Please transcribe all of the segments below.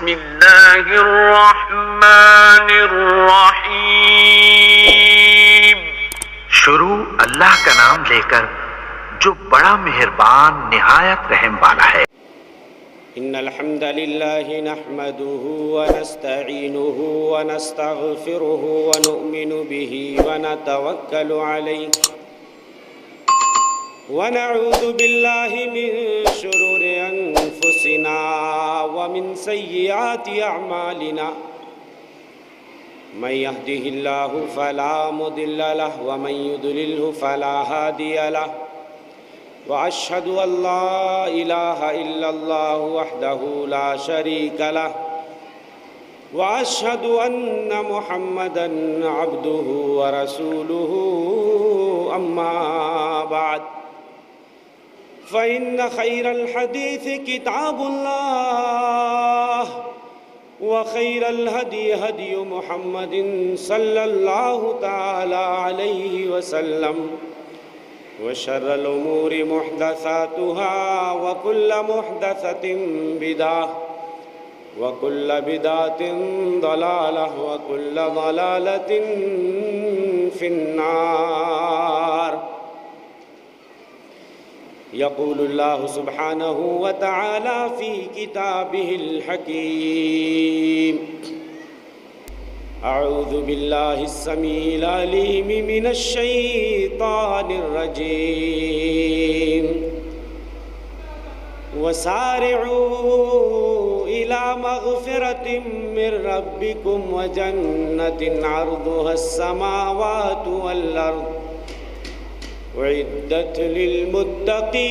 بسم اللہ الرحمن الرحیم۔ شروع اللہ کا نام لے کر جو بڑا مہربان نہایت رحم والا ہے۔ ان الحمد للہ نحمده ونستعینه ونستغفره ونؤمن به ونتوکل علیہ ونعوذ باللہ من شرور انفسنا ومن سیئات اعمالنا من يهده اللہ فلا مضل له ومن يضلله فلا هادی له وأشهد أن لا إله إلا الله وحده لا شريك له وأشهد أن محمدًا عبده ورسوله أما بعد فإن خير الحديث كتاب الله وخير الهدي هدي محمد صلى الله تعالى عليه وسلم وشر الأمور محدثاتها وكل محدثة بدعة وكل بدعة ضلالة وكل ضلالة في النار۔ يقول الله سبحانه وتعالى في كتابه الحكيم: اعوذ باللہ السمیع العلیم من الشیطان الرجیم وسارعوا الى مغفرۃ من ربکم وجنۃ عرضها السماوات والارض اعدت للمتقین۔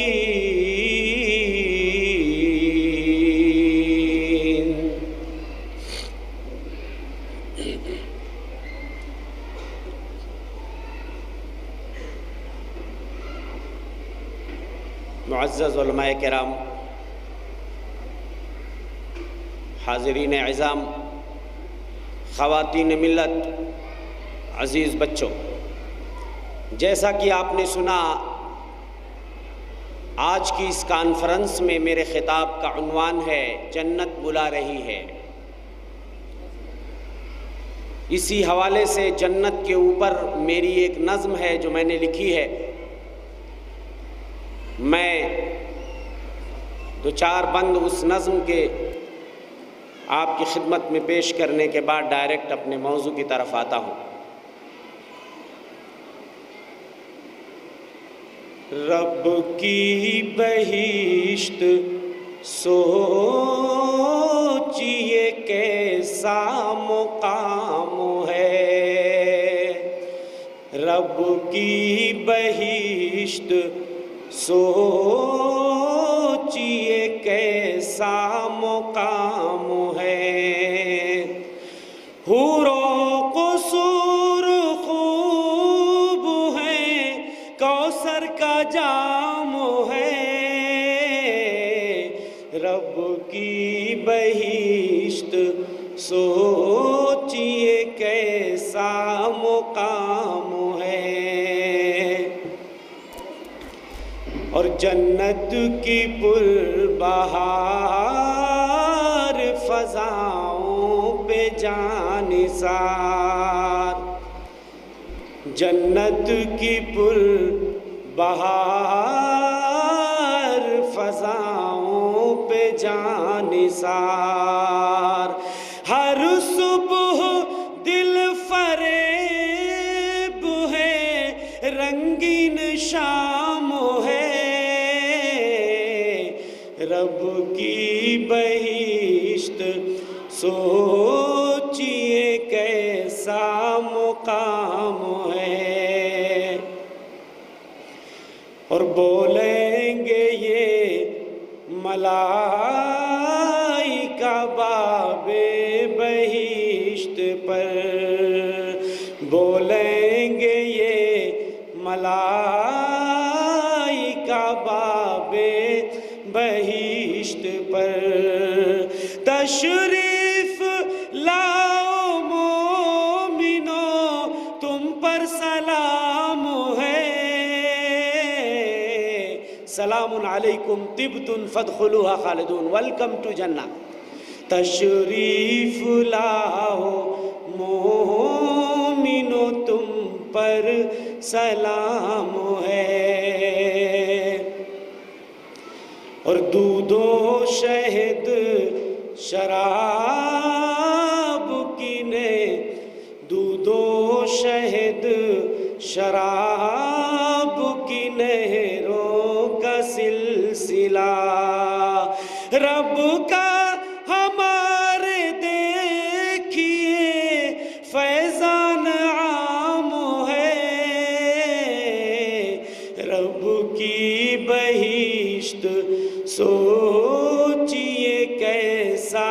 معزز علماء کرام، حاضرین اعظام، خواتین ملت، عزیز بچوں، جیسا کہ آپ نے سنا، آج کی اس کانفرنس میں میرے خطاب کا عنوان ہے جنت بلا رہی ہے۔ اسی حوالے سے جنت کے اوپر میری ایک نظم ہے جو میں نے لکھی ہے۔ میں دو چار بند اس نظم کے آپ کی خدمت میں پیش کرنے کے بعد ڈائریکٹ اپنے موضوع کی طرف آتا ہوں۔ رب کی بہشت سوچئے کیسا مقام ہے، رب کی بہشت سوچئے کیسا مقام ہے، حور و قصور خوب ہیں، کوثر کا جام ہے، رب کی بہشت سوچئے کیسا مقام ہے۔ اور جنت کی پربہار فضاؤں پہ جان نثار، جنت کی پربہار فضاؤں پہ جان نثار، ہر صبح دل فریب ہے، رنگین شام ہے، رب کی بہشت سوچئے کیسا مقام ہے۔ اور بولیں گے یہ ملائکہ باب بہشت پر، بولیں گے یہ ملائکہ باب بہشت پر، تشریف لاؤ مومنو تم پر سلام ہے، سلام علیکم طبتم فادخلوها خالدون، ویلکم ٹو جنہ۔ تشریف لاؤ مومنو تم پر سلام ہے، اور دودھ و شہد شراب کی نے، دودھ و شہد شراب کی نہروں کا سلسلہ رب کا ہمارے دیکھیے فیضان عام ہے، رب کی بہشت سوچئے کیسا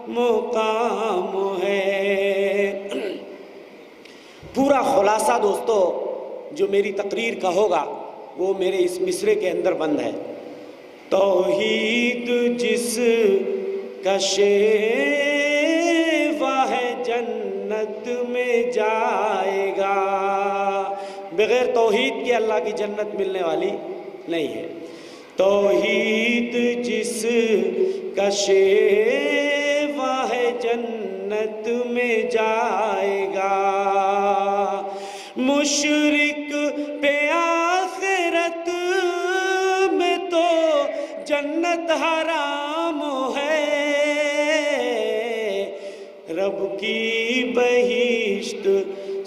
مقام ہے۔ پورا خلاصہ دوستو جو میری تقریر کا ہوگا وہ میرے اس مصرے کے اندر بند ہے۔ توحید جس کا شیوا ہے جنت میں جائے گا، بغیر توحید کے اللہ کی جنت ملنے والی نہیں ہے۔ توحید جس کا شیوا ہے جنت میں جائے گا، مشرک پہ آخرت میں تو جنت حرام ہے، رب کی بہشت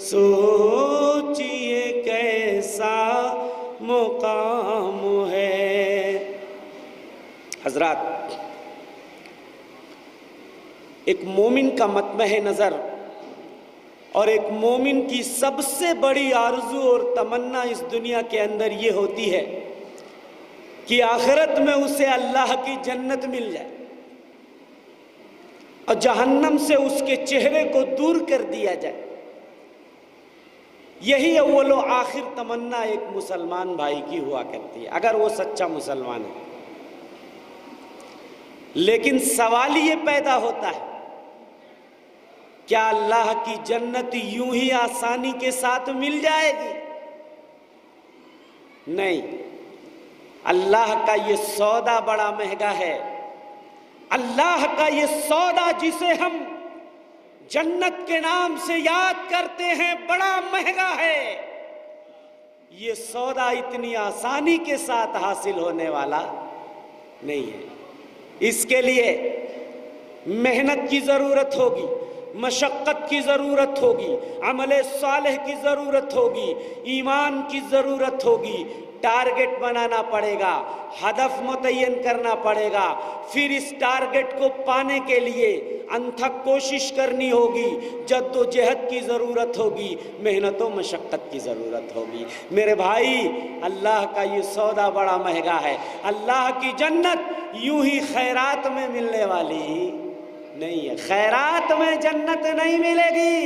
سوچئے کیسا مقام ہے۔ حضرات، ایک مومن کا مطمع نظر اور ایک مومن کی سب سے بڑی آرزو اور تمنا اس دنیا کے اندر یہ ہوتی ہے کہ آخرت میں اسے اللہ کی جنت مل جائے اور جہنم سے اس کے چہرے کو دور کر دیا جائے۔ یہی اول و آخر تمنا ایک مسلمان بھائی کی ہوا کرتی ہے اگر وہ سچا مسلمان ہے۔ لیکن سوال یہ پیدا ہوتا ہے، کیا اللہ کی جنت یوں ہی آسانی کے ساتھ مل جائے گی؟ نہیں، اللہ کا یہ سودا بڑا مہنگا ہے۔ اللہ کا یہ سودا جسے ہم جنت کے نام سے یاد کرتے ہیں بڑا مہنگا ہے۔ یہ سودا اتنی آسانی کے ساتھ حاصل ہونے والا نہیں ہے۔ اس کے لیے محنت کی ضرورت ہوگی، مشقت کی ضرورت ہوگی، عمل صالح کی ضرورت ہوگی، ایمان کی ضرورت ہوگی، ٹارگٹ بنانا پڑے گا، ہدف متعین کرنا پڑے گا، پھر اس ٹارگٹ کو پانے کے لیے انتھک کوشش کرنی ہوگی، جد و جہد کی ضرورت ہوگی، محنت و مشقت کی ضرورت ہوگی۔ میرے بھائی، اللہ کا یہ سودا بڑا مہنگا ہے۔ اللہ کی جنت یوں ہی خیرات میں ملنے والی نہیں ہے، خیرات میں جنت نہیں ملے گی۔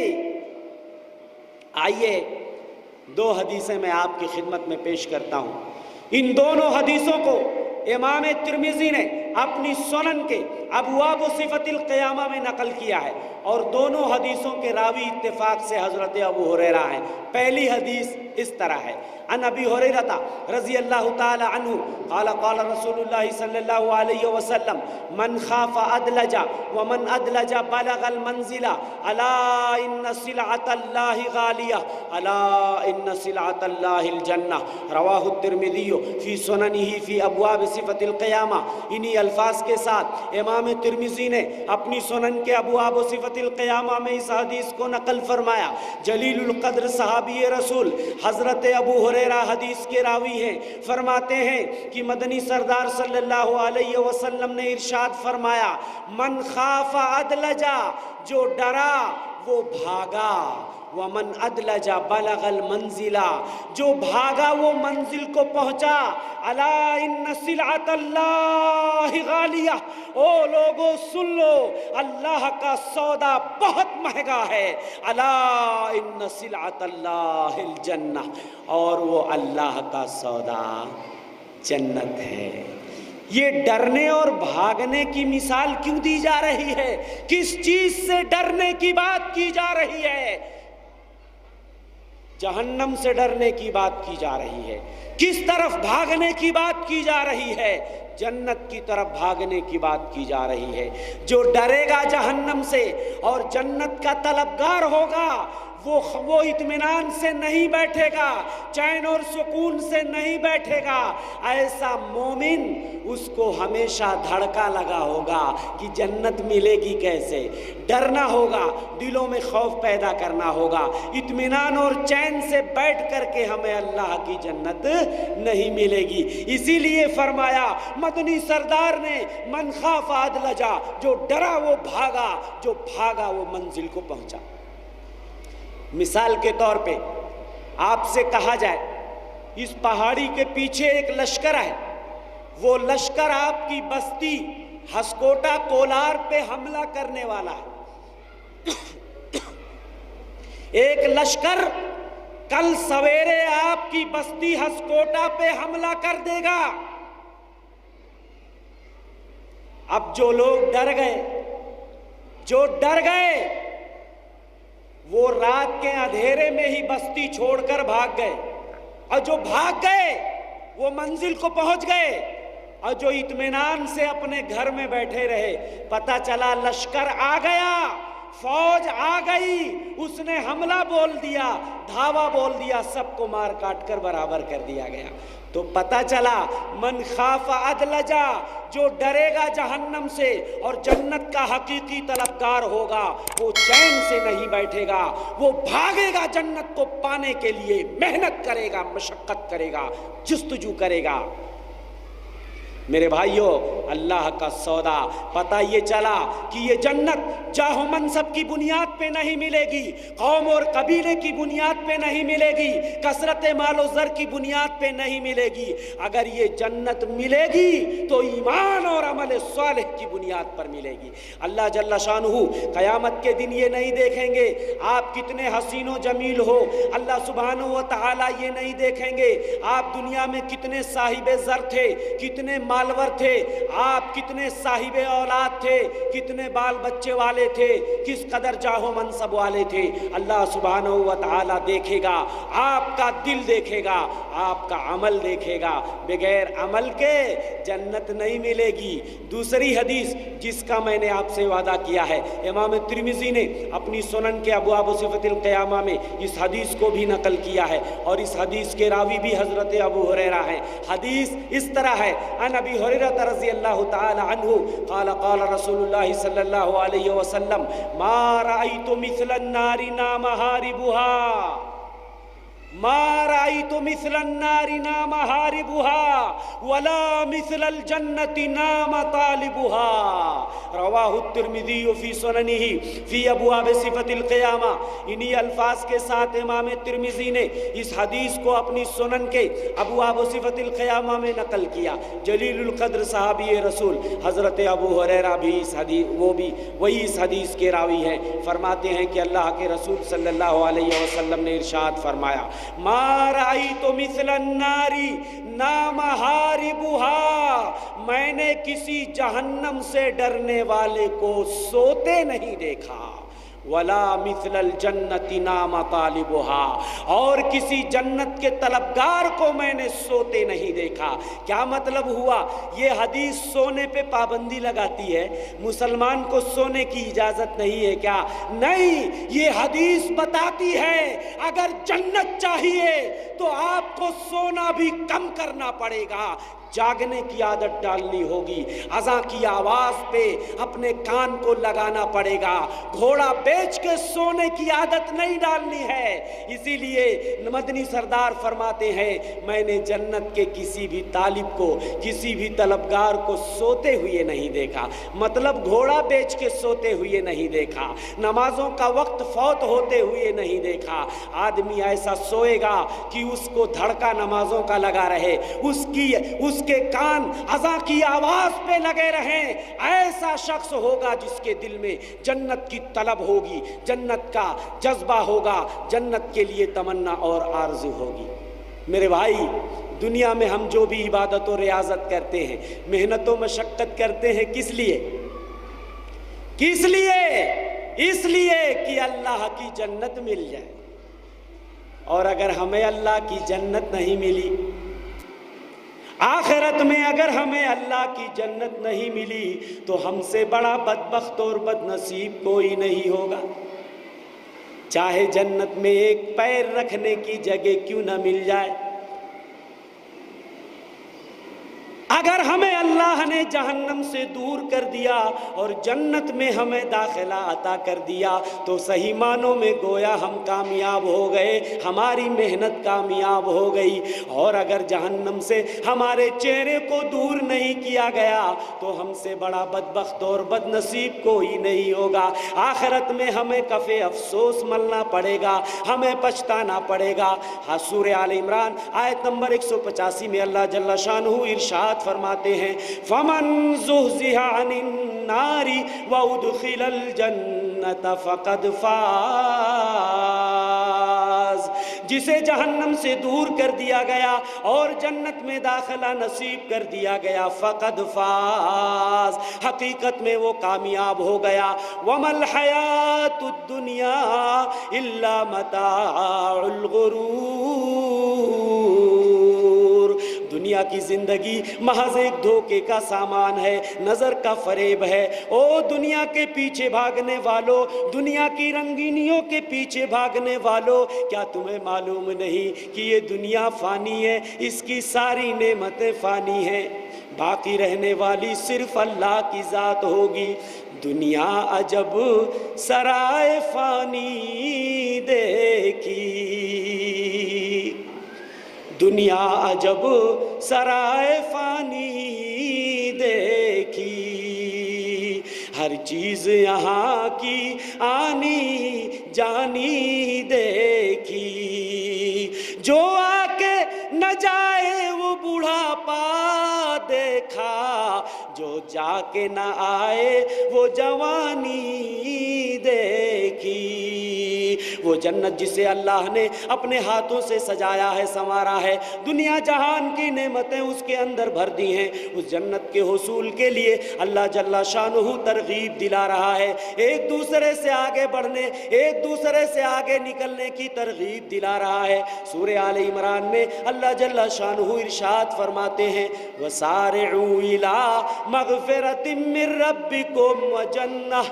آئیے دو حدیثیں میں آپ کی خدمت میں پیش کرتا ہوں۔ ان دونوں حدیثوں کو امام ترمذی نے اپنی سنن کے ابواب صفت القیامہ میں نقل کیا ہے، اور دونوں حدیثوں کے راوی اتفاق سے حضرت ابو ہریرہ ہیں۔ پہلی حدیث اس طرح ہے، عن ابی ہریرہ رضی اللہ تعالی عنہ قال قال رسول اللہ صلی اللہ علیہ وسلم من خاف ادلج ومن ادلج بلغ المنزل الا ان سلعة اللہ غالیہ الا ان سلعة اللہ الجنہ، رواہ الترمذی فی سننہ فی ابواب صفت القیامہ۔ انہی الفاظ کے ساتھ امام ترمذی نے اپنی سنن کے ابواب صفت القیامہ میں اس حدیث کو نقل فرمایا۔ جلیل القدر صحابی رسول حضرت ابو ہریرہ حدیث کے راوی ہیں، فرماتے ہیں کہ مدنی سردار صلی اللہ علیہ وسلم نے ارشاد فرمایا، من خاف ادلجا، جو ڈرا وہ بھاگا، ومن ادلج بلغ المنزلہ، جو بھاگا وہ منزل کو پہنچا، الا ان سلعۃ اللہ غالیہ، او لوگو سن لو اللہ کا سودا بہت مہنگا ہے، الا ان سلعۃ اللہ الجنہ، اور وہ اللہ کا سودا جنت ہے۔ یہ ڈرنے اور بھاگنے کی مثال کیوں دی جا رہی ہے؟ کس چیز سے ڈرنے کی بات کی جا رہی ہے؟ جہنم سے ڈرنے کی بات کی جا رہی ہے۔ کس طرف بھاگنے کی بات کی جا رہی ہے؟ جنت کی طرف بھاگنے کی بات کی جا رہی ہے۔ جو ڈرے گا جہنم سے اور جنت کا طلبگار ہوگا وہ اطمینان سے نہیں بیٹھے گا، چین اور سکون سے نہیں بیٹھے گا۔ ایسا مومن اس کو ہمیشہ دھڑکا لگا ہوگا کہ جنت ملے گی کیسے، ڈرنا ہوگا، دلوں میں خوف پیدا کرنا ہوگا، اطمینان اور چین سے بیٹھ کر کے ہمیں اللہ کی جنت نہیں ملے گی۔ اسی لیے فرمایا مدنی سردار نے من خاف ادلجا، جو ڈرا وہ بھاگا، جو بھاگا وہ منزل کو پہنچا۔ مثال کے طور پہ آپ سے کہا جائے اس پہاڑی کے پیچھے ایک لشکر ہے، وہ لشکر آپ کی بستی ہسکوٹا کولار پہ حملہ کرنے والا ہے۔ ایک لشکر کل سویرے آپ کی بستی ہسکوٹا پہ حملہ کر دے گا۔ اب جو لوگ ڈر گئے وہ رات کے اندھیرے میں ہی بستی چھوڑ کر بھاگ گئے، اور جو بھاگ گئے وہ منزل کو پہنچ گئے، اور جو اطمینان سے اپنے گھر میں بیٹھے رہے، پتہ چلا لشکر آ گیا، فوج آ گئی، اس نے حملہ بول دیا، دھاوا بول دیا، سب کو مار کاٹ کر برابر کر دیا گیا۔ تو پتہ چلا من خاف ادلجا، جو ڈرے گا جہنم سے اور جنت کا حقیقی طلبگار ہوگا وہ چین سے نہیں بیٹھے گا، وہ بھاگے گا، جنت کو پانے کے لیے محنت کرے گا، مشقت کرے گا، جستجو کرے گا۔ میرے بھائیوں، اللہ کا سودا پتہ یہ چلا کہ یہ جنت جاہ و منصب کی بنیاد پہ نہیں ملے گی، قوم اور قبیلے کی بنیاد پہ نہیں ملے گی، کثرت مال و زر کی بنیاد پہ نہیں ملے گی۔ اگر یہ جنت ملے گی تو ایمان اور عمل صالح کی بنیاد پر ملے گی۔ اللہ جل شانہ قیامت کے دن یہ نہیں دیکھیں گے آپ کتنے حسین و جمیل ہو، اللہ سبحانہ و تعالیٰ یہ نہیں دیکھیں گے آپ دنیا میں کتنے صاحب زر تھے، کتنے مالور تھے، آپ کتنے صاحب اولاد تھے، کتنے بال بچے والے تھے، کس قدر جاہ و منصب والے تھے۔ اللہ سبحانہ و تعالیٰ دیکھے گا، آپ کا دل دیکھے گا، آپ کا عمل دیکھے گا۔ بغیر عمل کے جنت نہیں ملے گی۔ دوسری حدیث جس کا میں نے آپ سے وعدہ کیا ہے، امام ترمذی نے اپنی سنن کے ابواب صفت القیامہ میں اس حدیث کو بھی نقل کیا ہے، اور اس حدیث کے راوی بھی حضرت ابو ہریرہ ہیں۔ حدیث اس طرح ہے، ان ابی ہریرہ رضی اللہ تعالی عنہ قال قال رسول اللہ صلی اللہ علیہ وسلم ما رأیت مثل النار نام حاربها، ما رأيت مثل النار نام حاربها ولا مثل الجنة نام طالبها، رواہ الترمذی فی سننہ فی ابواب صفت القیامہ۔ انہی الفاظ کے ساتھ امام ترمذی نے اس حدیث کو اپنی سنن کے ابواب صفت القیامہ میں نقل کیا۔ جلیل القدر صحابی رسول حضرت ابو ہریرہ بھی وہی اس حدیث کے راوی ہیں، فرماتے ہیں کہ اللہ کے رسول صلی اللہ علیہ وسلم نے ارشاد فرمایا ما رأیت مثل النار نام حاربها، میں نے کسی جہنم سے ڈرنے والے کو سوتے نہیں دیکھا، ولا مثل الجنت نام طالبها، اور کسی جنت کے طلبگار کو میں نے سوتے نہیں دیکھا۔ کیا مطلب ہوا؟ یہ حدیث سونے پہ پابندی لگاتی ہے، مسلمان کو سونے کی اجازت نہیں ہے کیا؟ نہیں، یہ حدیث بتاتی ہے اگر جنت چاہیے تو آپ کو سونا بھی کم کرنا پڑے گا، جاگنے کی عادت ڈالنی ہوگی، اذان کی آواز پہ اپنے کان کو لگانا پڑے گا، گھوڑا بیچ کے سونے کی عادت نہیں ڈالنی ہے۔ اسی لیے مدنی سردار فرماتے ہیں میں نے جنت کے کسی بھی طالب کو، کسی بھی طلبگار کو سوتے ہوئے نہیں دیکھا، مطلب گھوڑا بیچ کے سوتے ہوئے نہیں دیکھا، نمازوں کا وقت فوت ہوتے ہوئے نہیں دیکھا۔ آدمی ایسا سوئے گا کہ اس کو دھڑکا نمازوں کا لگا رہے، اس کے کان اذان کی آواز پہ لگے رہیں، ایسا شخص ہوگا جس کے دل میں جنت کی طلب ہوگی، جنت کا جذبہ ہوگا، جنت کے لیے تمنا اور آرزو ہوگی۔ میرے بھائی، دنیا میں ہم جو بھی عبادت و ریاضت کرتے ہیں، محنت و مشقت کرتے ہیں، کس لیے؟ کس لیے؟ اس لیے کہ اللہ کی جنت مل جائے۔ اور اگر ہمیں اللہ کی جنت نہیں ملی، آخرت میں اگر ہمیں اللہ کی جنت نہیں ملی تو ہم سے بڑا بدبخت اور بد نصیب کوئی نہیں ہوگا، چاہے جنت میں ایک پیر رکھنے کی جگہ کیوں نہ مل جائے۔ اگر ہمیں اللہ نے جہنم سے دور کر دیا اور جنت میں ہمیں داخلہ عطا کر دیا تو صحیح معنوں میں گویا ہم کامیاب ہو گئے، ہماری محنت کامیاب ہو گئی۔ اور اگر جہنم سے ہمارے چہرے کو دور نہیں کیا گیا تو ہم سے بڑا بدبخت اور بد نصیب کوئی نہیں ہوگا۔ آخرت میں ہمیں کف افسوس ملنا پڑے گا، ہمیں پچھتانا پڑے گا۔ سورہ آل عمران آیت نمبر 185 میں اللہ جل شانہ ارشاد فرماتے ہیں فَمَنْ زُحْزِحَ عَنِ النَّارِ وَأُدْخِلَ الْجَنَّةَ فَقَدْ فَازَ، جسے جہنم سے دور کر دیا گیا اور جنت میں داخلہ نصیب کر دیا گیا، فقد فاز، حقیقت میں وہ کامیاب ہو گیا۔ وَمَا الْحَيَاةُ الدُّنْيَا إِلَّا مَتَاعُ الْغُرُورِ، دنیا کی زندگی محض ایک دھوکے کا سامان ہے، نظر کا فریب ہے۔ او دنیا کے پیچھے بھاگنے والو، دنیا کی رنگینیوں کے پیچھے بھاگنے والو، کیا تمہیں معلوم نہیں کہ یہ دنیا فانی ہے، اس کی ساری نعمتیں فانی ہیں، باقی رہنے والی صرف اللہ کی ذات ہوگی۔ دنیا عجب سرائے فانی دیکھی، دنیا عجب سرائے فانی دیکھی، ہر چیز یہاں کی آنی جانی دیکھی، جو آ کے نہ جائے وہ بڑھاپا دیکھا، جو جا کے نہ آئے وہ جوانی دیکھی۔ وہ جنت جسے اللہ نے اپنے ہاتھوں سے سجایا ہے، سنوارا ہے، دنیا جہان کی نعمتیں اس کے اندر بھر دی ہیں، اس جنت کے حصول کے لیے اللہ جل شانہ ترغیب دلا رہا ہے، ایک دوسرے سے آگے بڑھنے، ایک دوسرے سے آگے نکلنے کی ترغیب دلا رہا ہے۔ سورہ آل عمران میں اللہ جل شانہ ارشاد فرماتے ہیں وَسَارِعُوا إِلَىٰ مَغْفِرَةٍ مِّن رَّبِّكُمْ وَجَنَّةٍ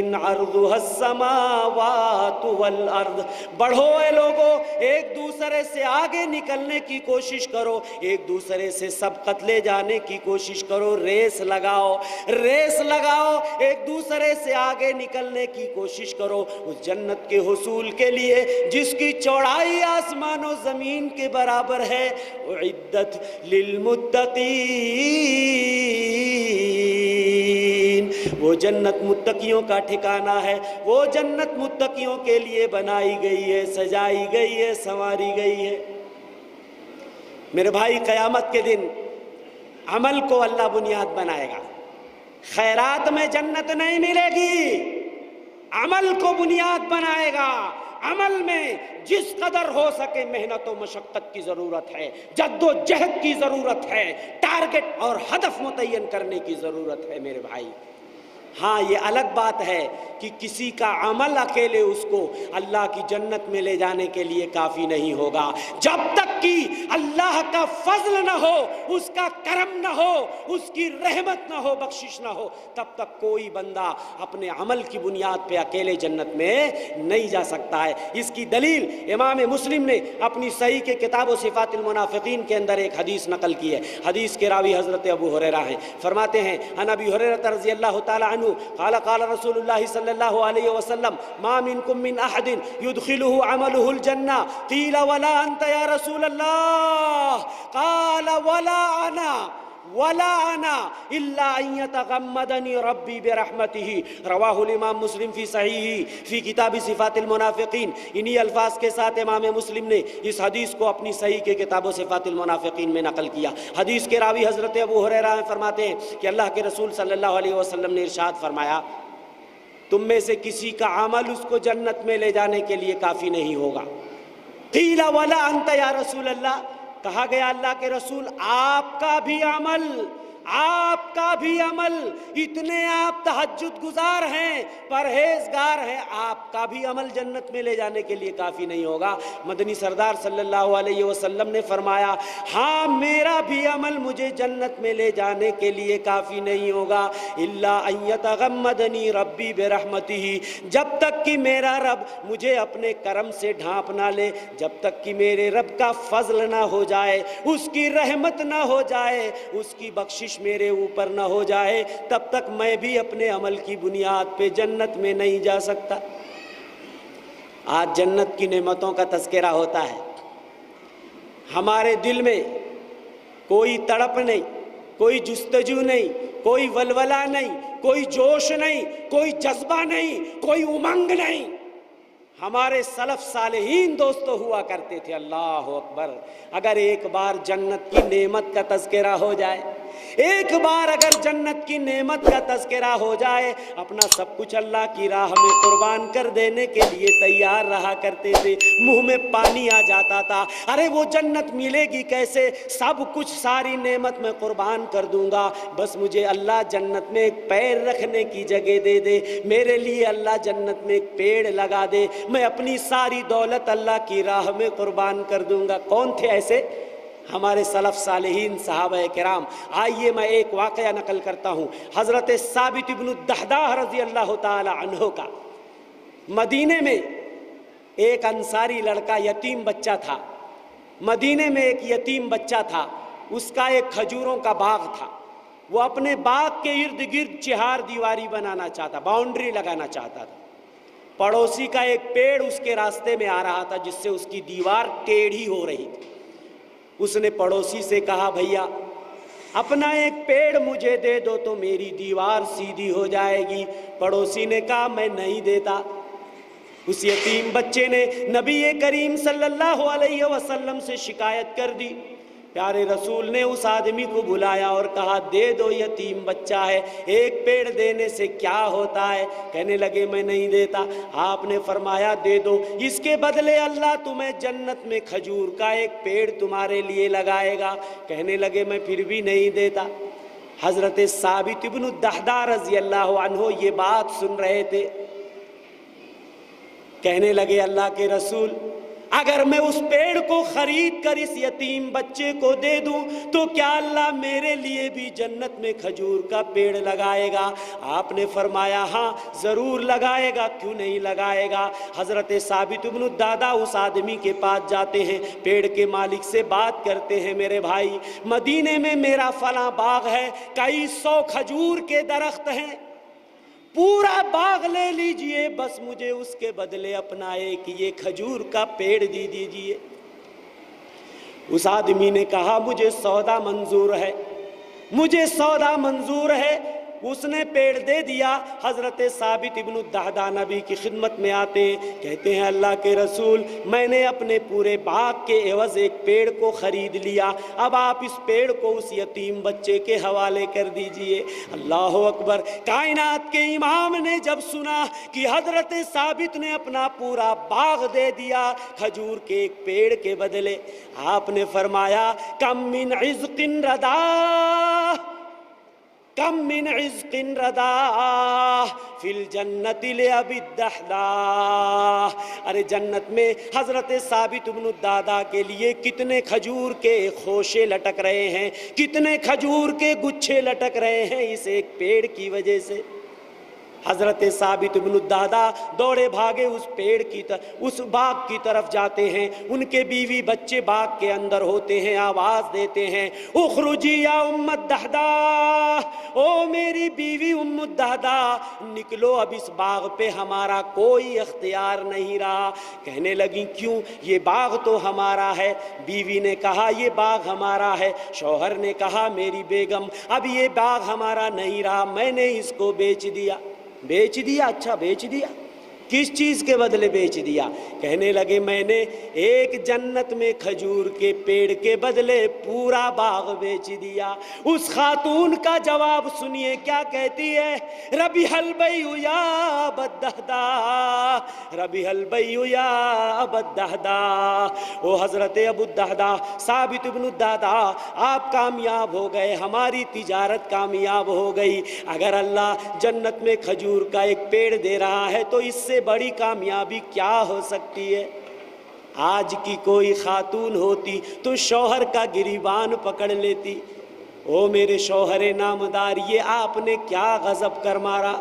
عَرْضُهَا السَّمَاوَاتُ وَالْأَرْضُ، بڑھو اے لوگو، ایک دوسرے سے آگے نکلنے کی کوشش کرو، ایک دوسرے سے سبقت لے جانے کی کوشش کرو، ریس لگاؤ، ریس لگاؤ، ایک دوسرے سے آگے نکلنے کی کوشش کرو اس جنت کے حصول کے لیے جس کی چوڑائی آسمان و زمین کے برابر ہے۔ اعدت للمتقین، وہ جنت متقیوں کا ٹھکانہ ہے، وہ جنت متقیوں کے لیے بنائی گئی ہے، سجائی گئی ہے، سنواری گئی ہے۔ میرے بھائی، قیامت کے دن عمل کو اللہ بنیاد بنائے گا، خیرات میں جنت نہیں ملے گی، عمل کو بنیاد بنائے گا۔ عمل میں جس قدر ہو سکے محنت و مشقت کی ضرورت ہے، جد و جہد کی ضرورت ہے، ٹارگٹ اور ہدف متعین کرنے کی ضرورت ہے میرے بھائی۔ ہاں، یہ الگ بات ہے کہ کسی کا عمل اکیلے اس کو اللہ کی جنت میں لے جانے کے لیے کافی نہیں ہوگا۔ جب تک کہ اللہ کا فضل نہ ہو، اس کا کرم نہ ہو، اس کی رحمت نہ ہو، بخشش نہ ہو، تب تک کوئی بندہ اپنے عمل کی بنیاد پہ اکیلے جنت میں نہیں جا سکتا ہے۔ اس کی دلیل امام مسلم نے اپنی صحیح کے کتاب و صفات المنافقین کے اندر ایک حدیث نقل کی ہے۔ حدیث کے راوی حضرت ابو ہریرہ ہیں، فرماتے ہیں عن ابی ہریرہ رضی اللہ تعالی عنہ قال قال رسول اللہ صلی اللہ علیہ وسلم ما منکم من احد يدخله عمله الجنہ قیل ولا انت یا رسول اللہ قال ولا انا الا ان يتغمدني ربي برحمته رواہ الامام مسلم فی صحیح فی کتاب صفات المنافقین۔ انہی الفاظ کے ساتھ امام مسلم نے اس حدیث کو اپنی صحیح کے کتاب و صفات المنافقین میں نقل کیا۔ حدیث کے راوی حضرت ابو ہریرہ فرماتے ہیں کہ اللہ کے رسول صلی اللہ علیہ وسلم نے ارشاد فرمایا تم میں سے کسی کا عمل اس کو جنت میں لے جانے کے لیے کافی نہیں ہوگا۔ قیل ولا انت یا رسول اللہ، کہا گیا اللہ کے رسول آپ کا بھی عمل، آپ کا بھی عمل، اتنے آپ تہجد گزار ہیں، پرہیزگار ہیں، آپ کا بھی عمل جنت میں لے جانے کے لیے کافی نہیں ہوگا۔ مدنی سردار صلی اللہ علیہ وسلم نے فرمایا ہاں میرا بھی عمل مجھے جنت میں لے جانے کے لیے کافی نہیں ہوگا، الا ان یتغمدنی ربی برحمتہ، جب تک کہ میرا رب مجھے اپنے کرم سے ڈھانپ نہ لے، جب تک کہ میرے رب کا فضل نہ ہو جائے، اس کی رحمت نہ ہو جائے، اس کی بخشش میرے اوپر نہ ہو جائے، تب تک میں بھی اپنے عمل کی بنیاد پہ جنت میں نہیں جا سکتا۔ آج جنت کی نعمتوں کا تذکرہ ہوتا ہے، ہمارے دل میں کوئی تڑپ نہیں، کوئی جستجو نہیں، کوئی ولولہ نہیں، کوئی جوش نہیں، کوئی جذبہ نہیں، کوئی امنگ نہیں۔ ہمارے سلف صالحین دوستو ہوا کرتے تھے، اللہ اکبر، اگر ایک بار جنت کی نعمت کا تذکرہ ہو جائے، ایک بار اگر جنت کی نعمت کا تذکرہ ہو جائے، اپنا سب کچھ اللہ کی راہ میں قربان کر دینے کے لیے تیار رہا کرتے تھے، منہ میں پانی آ جاتا تھا، ارے وہ جنت ملے گی کیسے، سب کچھ ساری نعمت میں قربان کر دوں گا، بس مجھے اللہ جنت میں ایک پیر رکھنے کی جگہ دے دے، میرے لیے اللہ جنت میں ایک پیڑ لگا دے، میں اپنی ساری دولت اللہ کی راہ میں قربان کر دوں گا۔ کون تھے ایسے؟ ہمارے سلف صالحین صحابہ کرام۔ آئیے میں ایک واقعہ نقل کرتا ہوں حضرت ثابت بن الدحداہ رضی اللہ تعالی عنہ کا۔ مدینے میں ایک انصاری لڑکا یتیم بچہ تھا، مدینے میں ایک یتیم بچہ تھا، اس کا ایک کھجوروں کا باغ تھا، وہ اپنے باغ کے ارد گرد چہار دیواری بنانا چاہتا، باؤنڈری لگانا چاہتا تھا۔ پڑوسی کا ایک پیڑ اس کے راستے میں آ رہا تھا جس سے اس کی دیوار ٹیڑھی ہو رہی تھی۔ اس نے پڑوسی سے کہا بھیا اپنا ایک پیڑ مجھے دے دو تو میری دیوار سیدھی ہو جائے گی۔ پڑوسی نے کہا میں نہیں دیتا۔ اس یتیم بچے نے نبی کریم صلی اللہ علیہ وسلم سے شکایت کر دی۔ پیارے رسول نے اس آدمی کو بلایا اور کہا دے دو، یتیم بچہ ہے، ایک پیڑ دینے سے کیا ہوتا ہے؟ کہنے لگے میں نہیں دیتا۔ آپ نے فرمایا دے دو، اس کے بدلے اللہ تمہیں جنت میں کھجور کا ایک پیڑ تمہارے لیے لگائے گا۔ کہنے لگے میں پھر بھی نہیں دیتا۔ حضرت ثابت بن الدحداہ رضی اللہ عنہ یہ بات سن رہے تھے، کہنے لگے اللہ کے رسول اگر میں اس پیڑ کو خرید کر اس یتیم بچے کو دے دوں تو کیا اللہ میرے لیے بھی جنت میں کھجور کا پیڑ لگائے گا؟ آپ نے فرمایا ہاں ضرور لگائے گا، کیوں نہیں لگائے گا۔ حضرت ثابت بن الدحداہ اس آدمی کے پاس جاتے ہیں، پیڑ کے مالک سے بات کرتے ہیں، میرے بھائی مدینے میں میرا فلاں باغ ہے، کئی 100 کھجور کے درخت ہیں، پورا باغ لے لیجئے، بس مجھے اس کے بدلے اپنا ایک یہ کھجور کا پیڑ دے دیجئے۔ اس آدمی نے کہا مجھے سودا منظور ہے، مجھے سودا منظور ہے۔ اس نے پیڑ دے دیا۔ حضرت ثابت ابن الدحداہ نبی کی خدمت میں آتے ہیں، کہتے ہیں اللہ کے رسول میں نے اپنے پورے باغ کے عوض ایک پیڑ کو خرید لیا، اب آپ اس پیڑ کو اس یتیم بچے کے حوالے کر دیجئے۔ اللہ اکبر! کائنات کے امام نے جب سنا کہ حضرت ثابت نے اپنا پورا باغ دے دیا کھجور کے ایک پیڑ کے بدلے، آپ نے فرمایا کم من عزق ردا، کم من عزق ردا فی الجنت لأبی الدحداہ۔ ارے جنت میں حضرت ثابت بن الدحداہ کے لیے کتنے کھجور کے خوشے لٹک رہے ہیں، کتنے کھجور کے گچھے لٹک رہے ہیں اس ایک پیڑ کی وجہ سے۔ حضرت ثابت بن الدحداہ دوڑے بھاگے اس پیڑ کی اس باغ کی طرف جاتے ہیں، ان کے بیوی بچے باغ کے اندر ہوتے ہیں، آواز دیتے ہیں اخرجی یا ام الدحداہ، او میری بیوی ام الدحداہ نکلو، اب اس باغ پہ ہمارا کوئی اختیار نہیں رہا۔ کہنے لگی کیوں؟ یہ باغ تو ہمارا ہے۔ بیوی نے کہا یہ باغ ہمارا ہے۔ شوہر نے کہا میری بیگم اب یہ باغ ہمارا نہیں رہا، میں نے اس کو بیچ دیا۔ بیچ دیا؟ اچھا بیچ دیا۔ کس چیز کے بدلے بیچ دیا؟ کہنے لگے میں نے ایک جنت میں کھجور کے پیڑ کے بدلے پورا باغ بیچ دیا۔ اس خاتون کا جواب سنیے کیا کہتی ہے، ربح البیع یا ابا الدہداء، ربح البیع یا ابا الدہداء۔ او حضرت ابو الدہداء، ثابت بن الدہداء، آپ کامیاب ہو گئے، ہماری تجارت کامیاب ہو گئی۔ اگر اللہ جنت میں کھجور کا ایک پیڑ دے رہا ہے تو اس سے بڑی کامیابی کیا ہو سکتی ہے؟ آج کی کوئی خاتون ہوتی تو شوہر کا گریبان پکڑ لیتی، او میرے شوہر نامدار، یہ آپ نے کیا غضب کر مارا،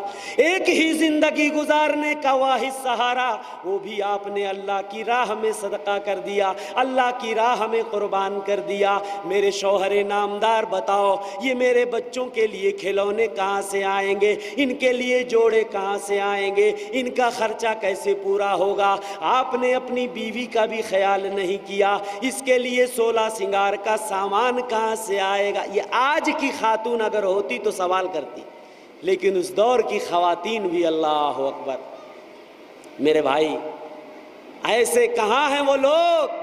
ایک ہی زندگی گزارنے کا واحد سہارا وہ بھی آپ نے اللہ کی راہ میں صدقہ کر دیا، اللہ کی راہ میں قربان کر دیا۔ میرے شوہر نامدار بتاؤ، یہ میرے بچوں کے لیے کھلونے کہاں سے آئیں گے، ان کے لیے جوڑے کہاں سے آئیں گے، ان کا خرچہ کیسے پورا ہوگا؟ آپ نے اپنی بیوی کا بھی خیال نہیں کیا، اس کے لیے 16 سنگار کا سامان کہاں سے آئے گا؟ یہ آج کی خاتون اگر ہوتی تو سوال کرتی، لیکن اس دور کی خواتین بھی، اللہ اکبر۔ میرے بھائی، ایسے کہاں ہیں وہ لوگ